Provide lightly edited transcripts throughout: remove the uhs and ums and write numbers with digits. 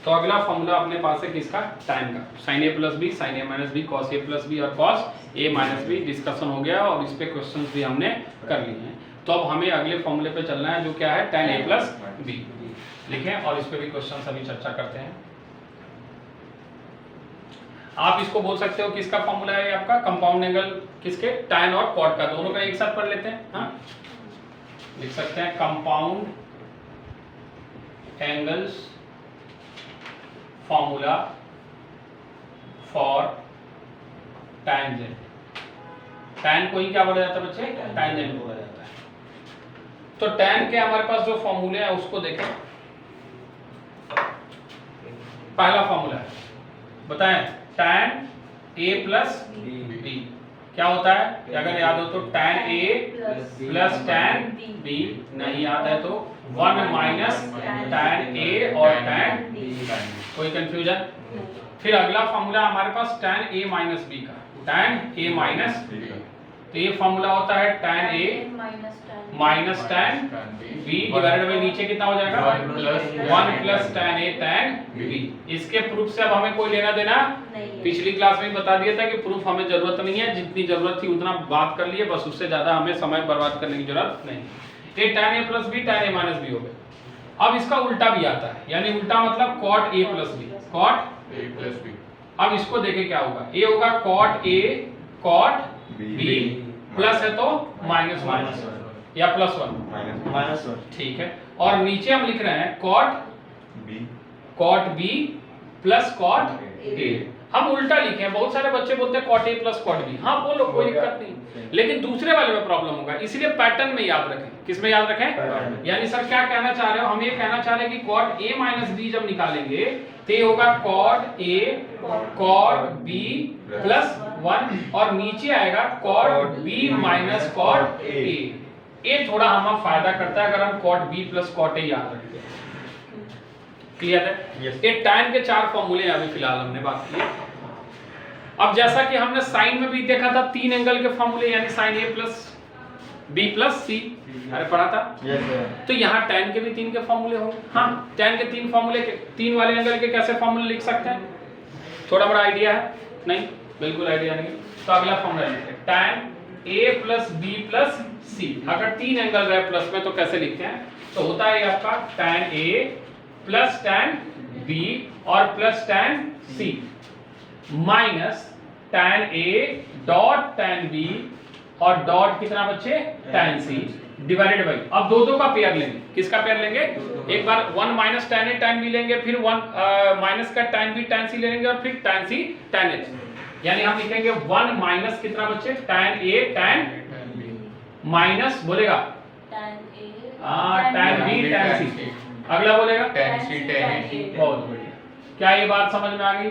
तो अगला फॉर्मूला अपने पास है किसका, tan का, sin a plus B, sin a minus B, cos a plus B और cos a minus B discussion हो गया और इस पे क्वेश्चंस भी हमने कर लिए हैं। तो अब हमें अगले फॉर्मूले पे चलना है जो क्या है, tan a प्लस बी लिखें और इस पे भी क्वेश्चंस अभी चर्चा करते हैं। आप इसको बोल सकते हो किसका फॉर्मूला है आपका, कंपाउंड एंगल किसके, tan और cot का, दोनों का एक साथ पढ़ लेते हैं। हाँ लिख सकते हैं compound angles formula for tangent. tan को ही क्या बोला जाता है बच्चे, टैंजेंट बोला जाता है। तो tan के हमारे पास जो फॉर्मूले हैं उसको देखें। पहला फॉर्मूला है, बताएं, tan a प्लस बी क्या होता है, अगर याद हो तो tan a plus tan b, नहीं याद है तो 1 माइनस tan a और tan b। कोई कंफ्यूजन? फिर अगला फॉर्मूला हमारे पास tan a माइनस b का, tan a माइनस b का, तो ये फॉर्मूला होता है tan a minus tan b divided by नीचे कितना हो जाएगा, 1 plus tan a tan b। इसके प्रूफ से अब हमें कोई लेना देना नहीं। पिछली क्लास में बता दिया था कि प्रूफ हमें जरूरत नहीं है, जितनी जरूरत थी उतना बात कर लिए बस, उससे ज्यादा हमें समय बर्बाद करने की जरूरत नहीं। ये tan a plus b tan a minus b हो गया। अब इसका उल्टा भी आता है, यानी उल्टा मतलब cot a plus b, cot a plus b। अब इसको देखें क्या होगा, a होगा cot a cot b plus है तो माइनस माइनस या प्लस 1 माइनस 1, ठीक है। और नीचे हम लिख रहे हैं cot b plus cot a। हम उल्टा लिखे हैं, बहुत सारे बच्चे बोलते हैं cot a plus cot b, हाँ बोलो कोई दिक्कत नहीं, लेकिन दूसरे वाले में प्रॉब्लम होगा, इसलिए पैटर्न में याद रखें। किस में याद रखें, यानी सर क्या कहना चाह रहे हो, हम ये कहना चाह रहे हैं कि cot a माइनस b जब निकालेंगे तो ये होगा cot a cot b plus 1 और नीचे आएगा cot b minus cot a। ये थोड़ा हमें फायदा करता है अगर हम cot b plus cot a याद रखें। क्लियर है? ये tan के 4 फॉर्मूले अभी फिलहाल हमने बात की। अब जैसा कि हमने साइन में भी देखा था 3 एंगल के फॉर्मूले, यानी sin a plus b plus c, अरे पढ़ा था। तो यहाँ tan के भी 3 के फॉर्मूले होंगे। हाँ tan के 3 फॉर्मूले के 3 वाले एंगल के कैसे फॉर्मूले लिख सकते हैं, थोड़ा बड़ा आइडिया है? नहीं बिल्कुल आइडिया नहीं। तो अगला फॉर्मूला लिखते हैं tan a plus b plus c। अगर 3 एंगल रहे प्लस में तो कैसे लिखते हैं, तो होता है आपका tan a plus tan b और plus tan c minus tan a dot tan b और डॉट कितना बच्चे tan c डिवाइडेड बाई, अब दो का पेयर लेंगे। किसका पेयर लेंगे, एक बार 1 minus tan a tan b लेंगे, फिर 1 माइनस का tan b tan c लेंगे और फिर tan c tan h, यानी हम लिखेंगे 1 माइनस कितना बच्चे tan a tan माइनस बोलेगा tan b tan c, अगला बोलेगा tan c tan a। बहुत बढ़िया, क्या ये बात समझ में आ गई?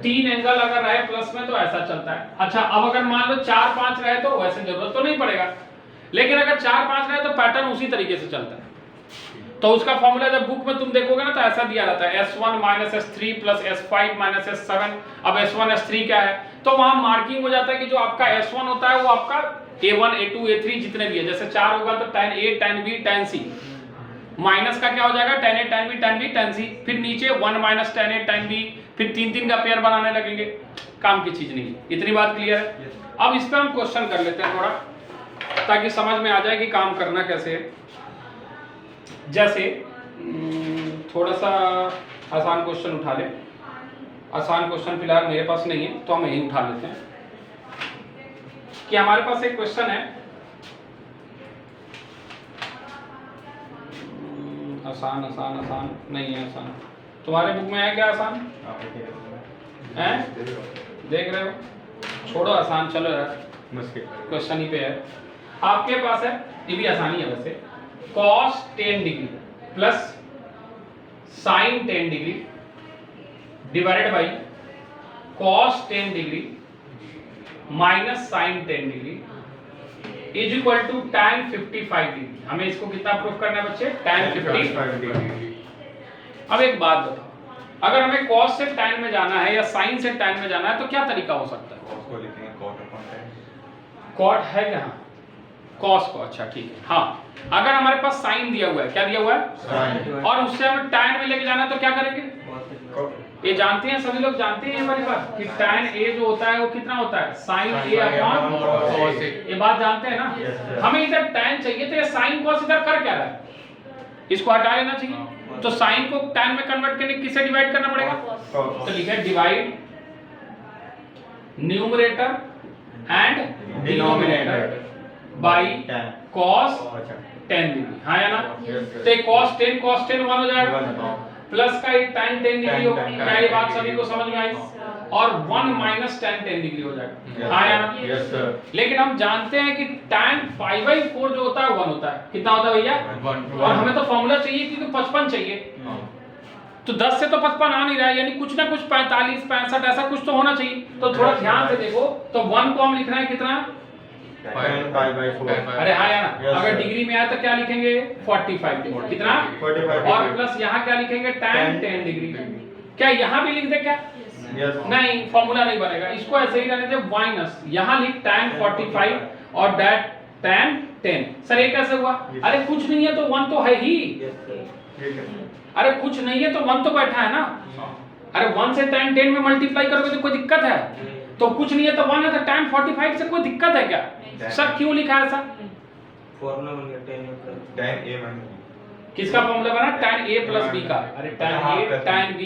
3 एंगल अगर रहे प्लस में तो ऐसा चलता है। अच्छा अब अगर मान लो 4 5 रहे तो वैसे जरूरत तो नहीं पड़ेगा, लेकिन अगर 4 5 रहे तो पैटर्न उसी तरीके से चलता है। तो उसका फॉर्मूला जब बुक में तुम देखोगे ना तो ऐसा दिया रहता है S1 minus S3 plus S5 minus S7। अब S1 S3 क्या है, तो वहां मार्किंग हो जाता है कि जो आपका S1 होता है वो आपका A1 A2 A3 जितने भी है, जैसे 4 होगा तो tan A tan B tan C, minus का क्या हो जाएगा tan A tan B tan B tan C, फिर नीचे 1 minus tan A tan B, फिर 3 का पेयर बनाने लगेंगे, काम की चीज नहीं। इतनी बात क्लियर है? अब इस पे हम क्वेश्चन कर लेते हैं थोड़ा, ताकि समझ में आ जाए कि काम करना कैसे है। जैसे थोड़ा सा आसान क्वेश्चन उठा ले, आसान क्वेश्चन फिलहाल मेरे पास नहीं है तो हम यही उठा लेते हैं कि हमारे पास एक क्वेश्चन है, आसान आसान आसान नहीं है, आसान तुम्हारे बुक में है क्या आसान है? देख रहे हो, छोड़ो आसान, चलो यार क्वेश्चन ही पे है। आपके पास है, ये भी आसानी है वैसे, cos 10 degree plus sin 10 degree divided by cos 10 degree minus sin 10 degree is equal to tan 55 degree. हमें इसको कितना प्रूफ करना है बच्चे, tan 55 डिग्री। अब एक बात बताओ, अगर हमें cos से tan में जाना है या sin से tan में जाना है तो क्या तरीका हो सकता है? cos को लिखेंगे cot upon tan। cot है क्या, cos को, अच्छा ठीक है। हाँ अगर हमारे पास sin दिया हुआ है, क्या दिया हुआ है, sin, और उससे हमें tan में लेके जाना है तो क्या करेंगे, ये जानते हैं सभी लोग जानते हैं ये वाली बात कि tan a जो होता है वो कितना होता है sin a upon cos a। ये बात जानते हैं ना। हमें इधर tan चाहिए तो ये sin cos इधर कर क्या रहा है, इसको हटा लेना चाहिए। तो sin को tan में कन्वर्ट करने किससे डिवाइड करना पड़ेगा, तो लिखा है divide numerator and denominator by cos tan degree. हाँ या ना, तो cos 10 1 हो जाएगा, प्लस का ये tan 10 डिग्री हो, क्या ये बात सभी को समझ में आई, और 1 माइनस tan 10 डिग्री हो जाएगा। हाँ या ना, यस सर। लेकिन हम जानते हैं कि tan 5/4 जो होता है 1 होता है, कितना होता है भैया 1 और हमें तो फॉर्मूला चाहिए क्योंकि 55 चाहिए, तो 10 से तो 55 आ नहीं रहा है, यानी कुछ ना कुछ 45 65 ऐसा कुछ तो होना चाहिए। तो थोड़ा ध्यान से देखो, तो 1 को हम लिख रहे हैं कितना, अरे हाँ यार Yes, अगर sir. डिग्री में आया तो क्या लिखेंगे 45 डिग्री, कितना 45 और प्लस यहाँ क्या लिखेंगे tan 10 डिग्री। क्या यहाँ भी लिख दे क्या, नहीं फॉर्मूला नहीं बनेगा, इसको ऐसे ही रहने दे माइनस, यहाँ लिख tan 45 और that tan 10। सर ये कैसे हुआ, अरे कुछ नहीं है तो 1 तो है ही, अरे कुछ नहीं है तो 1 तो बैठा है ना, अरे 1 से tan 10 में मल्टीप्लाई करोगे तो कोई दिक्कत है, तो कुछ नहीं है तो 1 है तो tan 45 से कोई दिक्कत है क्या सर, क्यों लिखा है ऐसा, फॉर्मूला बन गया tan a किसका फॉर्मूला बना tan a प्लस b का, अरे tan a tan b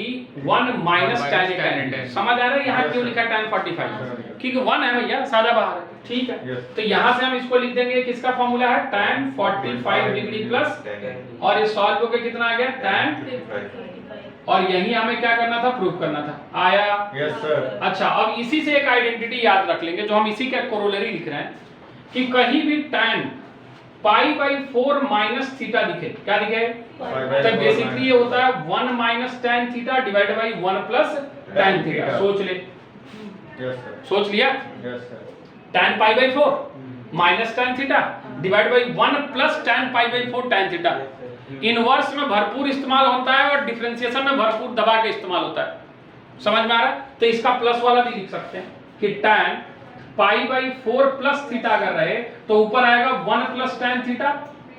1 minus tan a tan b। समझ आ रहा है यहाँ क्यों लिखा tan 45, क्योंकि 1 है भैया सादा बाहर है, ठीक है। तो यहाँ से हम इसको लिख देंगे, किसका फॉर्मूला है tan 45 डिग्री प्लस, और ये सॉल्व होकर कितना आ गया tan, और यही हमें क्या करना था, प्रूफ करना था, आया यस सर। अच्छा अब इसी से एक आइडेंटिटी याद रख लेंगे जो हम इसी का कोरोलरी लिख रहे हैं, कि कहीं भी tan π/4 माइनस थीटा दिखे, क्या दिखे, तो बेसिकली ये होता है 1 minus tan theta divide by 1 plus tan theta. सोच ले, यस सर। सोच लिया, yes sir. tan π/4 minus tan theta divide by 1 plus tan π/4 tan theta. Inverse में भरपूर इस्तेमाल होता है और डिफरेंशिएशन में भरपूर दबा के इस्तेमाल होता है, समझ में आ रहा है। तो इसका प्लस वाला भी लिख सकते हैं कि tan π/4 प्लस थीटा अगर रहे तो ऊपर आएगा 1 प्लस tan थीटा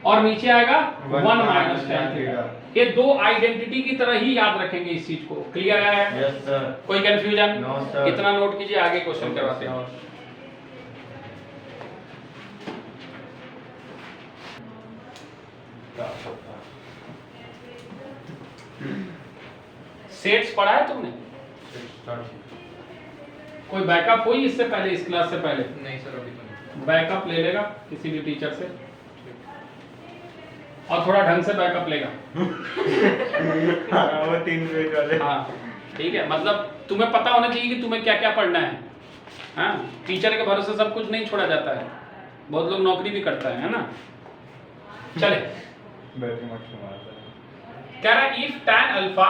और नीचे आएगा 1 माइनस tan थीटा। ये दो आइडेंटिटी की तरह ही याद रखेंगे इस चीज को, क्लियर है, यस सर। कोई कंफ्यूजन, नो सर। इतना नोट कीजिए, आगे क्वेश्चन करवाते हैं। सेट्स पढ़ा है तुमने, कोई बैकअप हुई इससे पहले, इस क्लास से पहले नहीं सर अभी तो नहीं। बैकअप ले लेगा किसी भी टीचर से, और थोड़ा ढंग से बैकअप लेगा। वो 3 पेज वाले। हाँ ठीक है, मतलब तुम्हें पता होना चाहिए कि तुम्हें क्या क्या पढ़ना है। हाँ टीचर के भरोसे सब कुछ नहीं छोड़ा जाता है, बहुत लोग नौकरी भी करता है ना। चले बैटरी मत मार सर। कह रहा है if tan alpha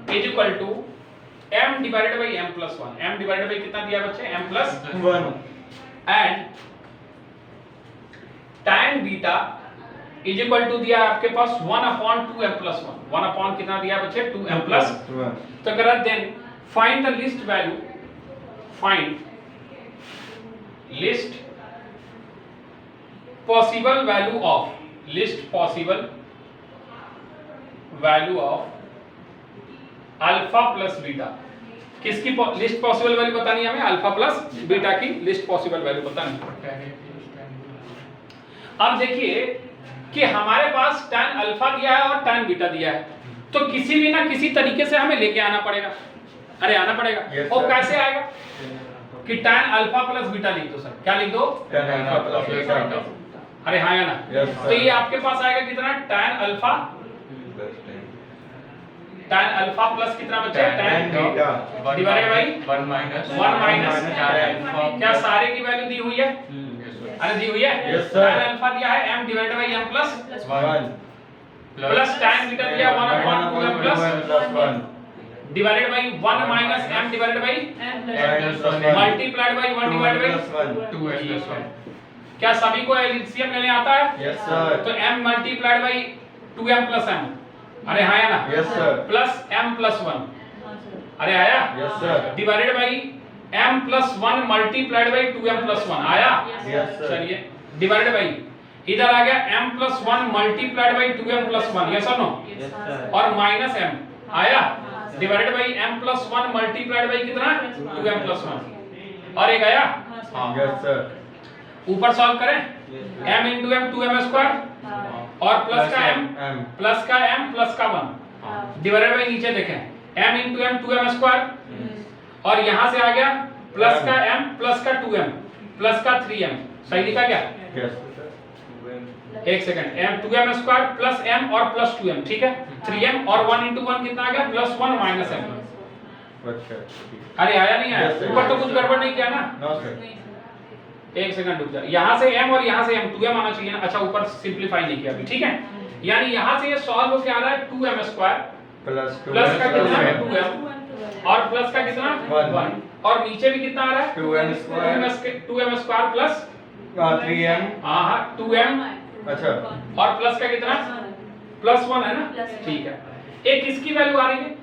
is equal to m divided by m plus 1, m divided by कितना दिया बच्चे, m plus 1 and tan beta is equal to दिया आपके पास 1/2m प्लस 1, 1 अपॉन कितना दिया बच्चे 2m प्लस 1। तो कह रहा then find the least value, find least possible value of, least possible value of alpha plus beta. किसकी लिस्ट पॉसिबल वैल्यू बतानी है हमें, अल्फा प्लस बीटा की लिस्ट पॉसिबल वैल्यू बतानी है। अब देखिए कि हमारे पास tan अल्फा दिया है और tan बीटा दिया है, तो किसी भी ना किसी तरीके से हमें लेके आना पड़ेगा, अरे आना पड़ेगा। Yes, और sir. कैसे आएगा कि tan अल्फा प्लस बीटा लिख दो सर, क्या लिख दो, tan अल्फा प्लस बीटा। अरे हाँ या ना, Yes, sir. तो ये आपके पास आएगा कितना, tan alpha, tan alpha plus कितना बच्चे, tan beta divided by 1 minus 1 minus tan alpha. क्या सारे की वैल्यू दी हुई है, अरे दी हुई है। Yes, sir. tan अल्फा दिया है m divided by m plus 1 plus tan beta दिया 1/2m plus 1 divided by 1 minus m divided by multiplied by 1 divided by 2m plus 1। क्या सभी को एलसीएम लेने आता है, यस सर। तो m multiplied by 2m plus m, अरे हाँ या ना, yes sir. Plus m plus 1, अरे आया, yes sir. Divided by m plus 1 multiplied by 2m plus 1 आया, यस सर। चलिए डिवाइडेड बाई इधर आ गया m plus 1 multiplied by 2m plus 1, yes और नो, यस सर। और माइनस m आया, divided by m plus 1 multiplied by कितना 2m plus 1 और एक आया हाँ Yes, sir. ऊपर सॉल्व करें m into m 2m square और प्लस का m M. प्लस का m प्लस का 1 डिवाइडेड बाई नीचे देखें m into m 2m square और यहां से आ गया प्लस का m प्लस का 2m प्लस का 3m सही लिखा क्या Yes, sir. एक second m 2m square plus m और प्लस 2m ठीक है 3m और 1 इंटू 1 कितना आ गया प्लस 1 माइनस m अच्छा. अरे आया नहीं आया Yes, sir. ऊपर तो कुछ गड़बड़ नहीं किया ना No, sir. एक सेकंड रुक जा यहाँ से m और यहाँ से m 2m आना चाहिए ना अच्छा ऊपर सिंपलीफाई नहीं किया अभी ठीक है यानी यहाँ से ये सॉल्व होके आ रहा है 2m स्क्वायर Plus 2. प्लस का कितना है M. 2m और प्लस का कितना One. 1 और नीचे भी कितना आ रहा है 2m square. 2m square plus 3m. हाँ 2m अच्छा. और प्लस का कितना प्लस 1 है ना ठीक है एक इसकी वैल्यू आ रही है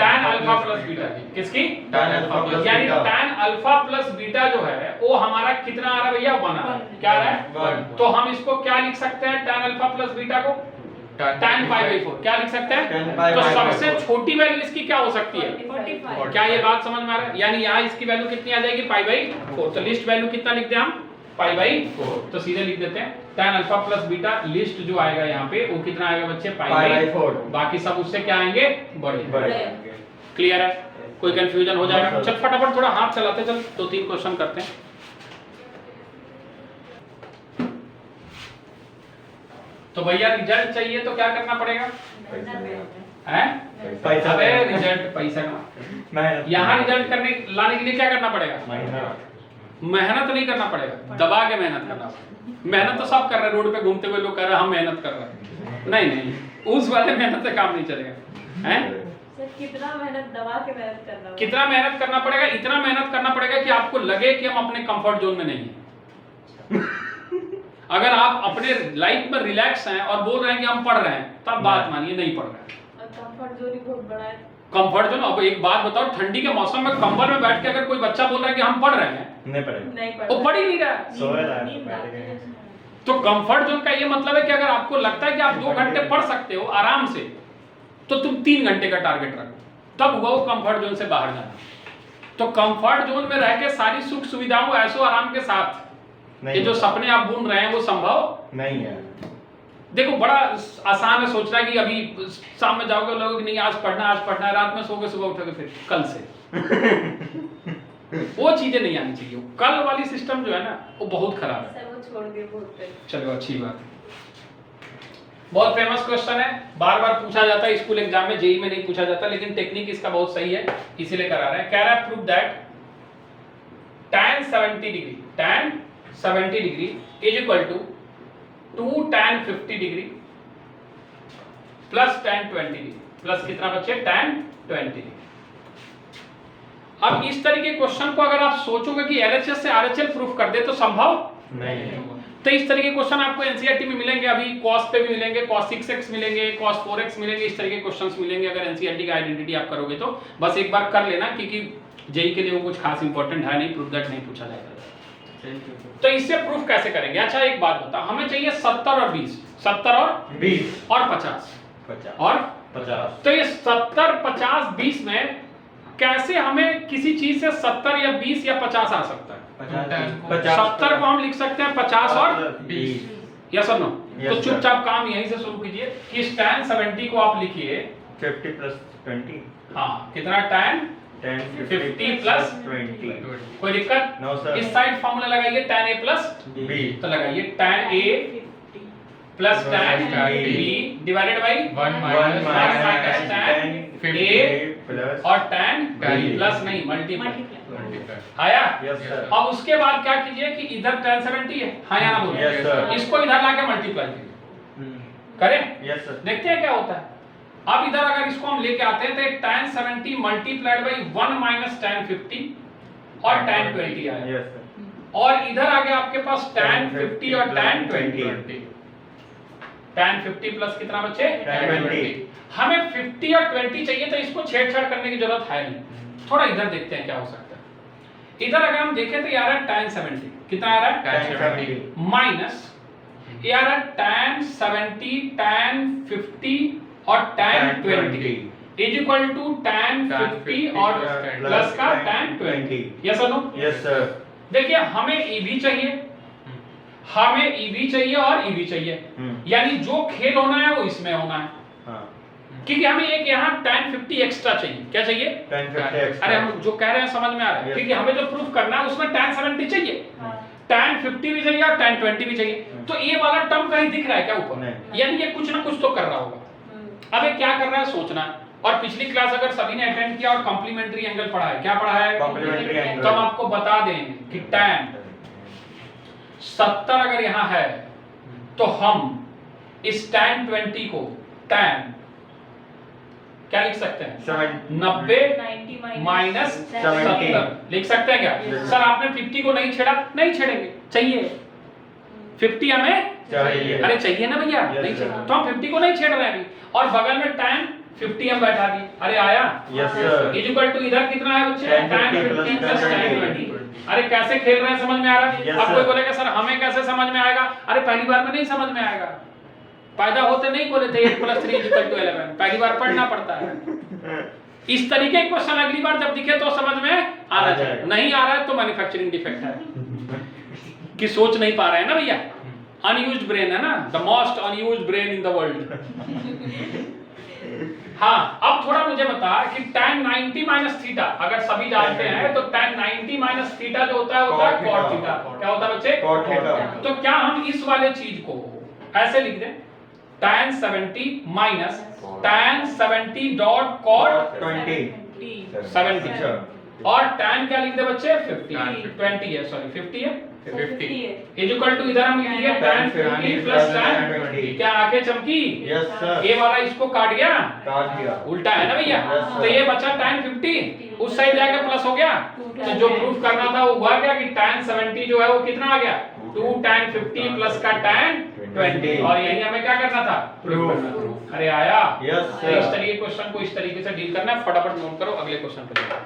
tan अल्फा प्लस बीटा किसकी Tan alpha plus यानी beta. tan alpha plus beta जो है वो हमारा कितना आ रहा है भैया 1 आ रहा है क्या आ रहा है 1. तो हम इसको क्या लिख सकते हैं tan अल्फा प्लस बीटा को tan पाई बाई 4 क्या लिख सकते हैं Tan pi तो by सबसे 4. छोटी वैल्यू इसकी क्या हो सकती है 45 क्या ये बात समझ में आ रहा है यानी यहाँ इसकी वैल्यू कितनी आ जाएगी पाई बाई 4 तो लिस्ट वैल्यू कितना लिखते हैं हम पाई बाई 4 तो सीधे लिख देते हैं tan alpha plus beta list जो आएगा यहाँ पे वो कितना आएगा बच्चे पाई Pi by बाई 4. बाकी सब उससे क्या आएंगे बड़े बड़े. क्लियर है कोई कंफ्यूजन हो जाएगा हाँ, सर। चल फटाफट थोड़ा हाथ चलाते चल 2-3 क्वेश्चन करते हैं तो भैया रिजल्ट चाहिए तो क्या करना पड़ेगा हैं पैसा अबे देना। रिजल्ट पैसा का मेहनत. यहाँ रिजल्ट करने लाने के लिए क्या करना पड़ेगा मेहनत. मेहनत नहीं करना पड़ेगा दबा के मेहनत करना पड़ेगा मेहनत तो सब कर रहे हैं रोड पे घूमते हुए लोग कर रहे हैं हम मेहनत कर रहे हैं नहीं नहीं उस वाले मेहनत से काम नहीं चलेगा हैं सर कितना मेहनत दबा के मेहनत करना होगा? कितना मेहनत करना पड़ेगा इतना मेहनत करना पड़ेगा कि आपको लगे कि हम अपने कंफर्ट जोन में नहीं हैं अगर आप अपने लाइफ में रिलैक्स हैं और बोल रहे हैं कि हम पढ़ रहे हैं तब बात मानिए नहीं पढ़ रहे हैं और कंफर्ट जोन ही बहुत बड़ा है कंफर्ट जोन अब एक बात बताओ ठंडी के मौसम में कंबल में बैठ के अगर कोई बच्चा बोल रहा है कि हम पढ़ रहे हैं नहीं पड़ेगा. नहीं वो पढ़ पढ़ ही नहीं रहा है सो रहा है. नींद आती है। तो कंफर्ट जोन का ये मतलब है कि अगर आपको लगता है कि आप 2 घंटे पढ़ सकते हो आराम से तो तुम 3 घंटे का टारगेट रखो तब हुआ वो कंफर्ट जोन से बाहर जाना तो कंफर्ट जोन में रह के सारी सुख सुविधाओं ऐसो आराम के साथ ये जो सपने आप बुन रहे हैं वो संभव नहीं है. देखो बड़ा आसान है सोचना कि अभी शाम में जाओगे लोगों कि नहीं आज पढ़ना है रात में सोगे सुबह उठोगे फिर कल से वो चीजें नहीं आनी चाहिए कल वाली सिस्टम जो है ना वो बहुत खराब है सर वो छोड़ के बहुत है। चलो अच्छी बात है बहुत फेमस क्वेश्चन है बार बार पूछा जाता है स्कूल एग्जाम में जेई में नहीं पूछा जाता लेकिन टेक्निक इसका बहुत सही है इसीलिए करा रहे हैं कह रहा है prove that tan 70 degree is equal to 2 tan 50 degree plus tan 20 degree plus कितना बचे tan 20 डिग्री अब इस तरह के क्वेश्चन को अगर आप सोचोगे कि एलएचएस से आरएचएल प्रूफ कर दे तो संभव नहीं है. तो इस तरह के क्वेश्चन आपको एनसीईआरटी में मिलेंगे अभी cos पे भी मिलेंगे cos 6x मिलेंगे cos 4x मिलेंगे इस तरह के क्वेश्चंस मिलेंगे अगर एनसीईआरटी का आइडेंटिटी आप करोगे तो बस एक बार कर लेना क्योंकि जेई के लिए वो कुछ खास इंपॉर्टेंट है नहीं प्रूफ दैट नहीं पूछा जाएगा तो इससे प्रूफ कैसे करेंगे अच्छा एक बात बता हमें चाहिए 70 और 20 70 और 20. और 50 50. और 50. तो ये 70 50 20 में कैसे हमें किसी चीज से 70 या 20 या 50 आ सकता है 70 को हम लिख सकते हैं 50 और 20. यस और नो Yes, तो sir. चुपचाप काम यहीं से शुरू कीजिए कि tan 70 को आप लिखिए 50 plus 20. हाँ कितना tan 10 50 plus 20. कोई दिक्कत No, sir. इस साइड फार्मूला लगाइए tan a प्लस B. तो लगाइए tan a plus tan b divided by 1 1 minus minus tan 50 a plus. और tan Tan b प्लस नहीं मल्टीप्लाई मल्टीप्लाई आया Yes, sir. अब उसके बाद क्या कीजिए कि इधर tan 70 है हाँ या ना बोलो Yes, sir. इसको इधर लाके मल्टीप्लाई कीजिए करें Yes, sir. देखते हैं क्या होता है अब इधर अगर इसको हम लेके आते हैं तो tan 70 multiplied by 1 minus tan 50 और tan 20 आया Yes, sir. और इधर आ गया आपके पास tan 50 और tan 20 tan 50 प्लस कितना बचे Tan 20. हमें 50 और 20 चाहिए तो इसको छेड़छाड़ करने की जरूरत है नहीं थोड़ा इधर देखते हैं क्या हो सकता है इधर अगर हम देखें तो ये आ रहा है tan 70 कितना आ रहा है Tan 70. माइनस ये आ रहा है tan 70 tan 50 और tan 20 is equal to tan 50 और प्लस का tan 20। यस और नो? Yes sir. देखिए हमें EB चाहिए, हमें EB चाहिए और EB चाहिए, यानी जो खेल होना है वो इसमें होना है। हाँ क्योंकि हमें एक यहाँ tan 50 एक्स्ट्रा चाहिए। क्या चाहिए? 10 50 एक्स्ट्रा। अरे हम जो कह रहे हैं समझ में आ रहा है, Yes. क्योंकि हमें जो प्रूफ करना है उसमें tan 70 चाहिए, tan 50 भी चाहिए और tan 20 भी चाहिए। तो ये वाला टर्म कहीं दिख रहा है क्या ऊपर? नहीं। यानी ये कुछ ना कुछ तो कर रहा होगा। अब ये क्या कर रहा है सोचना है। और पिछली क्लास अगर सभी ने अटेंड किया और कॉम्प्लीमेंट्री एंगल पढ़ा है, क्या पढ़ा है? Complementary angle. तो हम आपको बता देंगे कि tan 70 अगर यहाँ है तो हम इस tan 20 को tan क्या लिख सकते हैं? 90 माइनस 70 लिख सकते हैं क्या? Yes. सर आपने 50 को नहीं छेड़ा, नहीं छेड़ेंगे, चाहिए 50 हमें चाहिए। अरे चाहिए ना भैया, Yes, नहीं sir. चाहिए तो हम 50 को नहीं छेड़ रहे हैं अभी, और बगल में tan 50 हम बैठा दिए। अरे आया? Yes sir. Is equal to इधर कितना है बच्चे? tan tan 50 50 plus plus tan 20। 20। अरे कैसे खेल रहे हैं समझ में आ रहा है? Yes, अब कोई sir. बोलेगा सर हमें कैसे समझ में आएगा? अरे पहली बार में नहीं समझ में आएगा, पैदा होते नहीं बोले थे 8 + 3 = 11, पहली बार पढ़ना पड़ता है। इस तरीके के क्वेश्चन अगली बार जब दिखे तो समझ में आना चाहिए, नहीं आ रहा है तो मैन्युफैक्चरिंग डिफेक्ट है कि सोच नहीं पा रहे हैं ना भैया। अनयूज्ड ब्रेन है ना, the most unused brain in the world. हाँ अब थोड़ा मुझे बता कि tan 90 - थीटा अगर सभी जानते हैं तो tan 90 - थीटा जो होता है cot थीटा। क्या होता है बच्चे? Cot theta. तो क्या हम इस वाले चीज को ऐसे लिख दें tan 70 minus tan 70 dot cot 20 70 अच्छा। और tan क्या लिख दे बच्चे? 50 Tan 20 है, सॉरी 50 है, 50 इज इक्वल टू इधर हम लिखेंगे tan 50 प्लस tan 20। क्या आंखें चमकी? Yes sir. ये वाला इसको काट गया, काट दिया। उल्टा है ना भैया? Yes, sir. तो ये बचा tan 50, उस साइड जाके प्लस हो गया। तो जो प्रूफ करना था वो हुआ क्या कि tan 70 जो है वो कितना आ गया? 2 tan 50 प्लस का tan 20। और यही हमें क्या करना था? Proof। अरे आया? Yes, तो इस sir. तरीके क्वेश्चन को इस तरीके से डील करना है। फटाफट नोट करो, अगले क्वेश्चन पे चलो।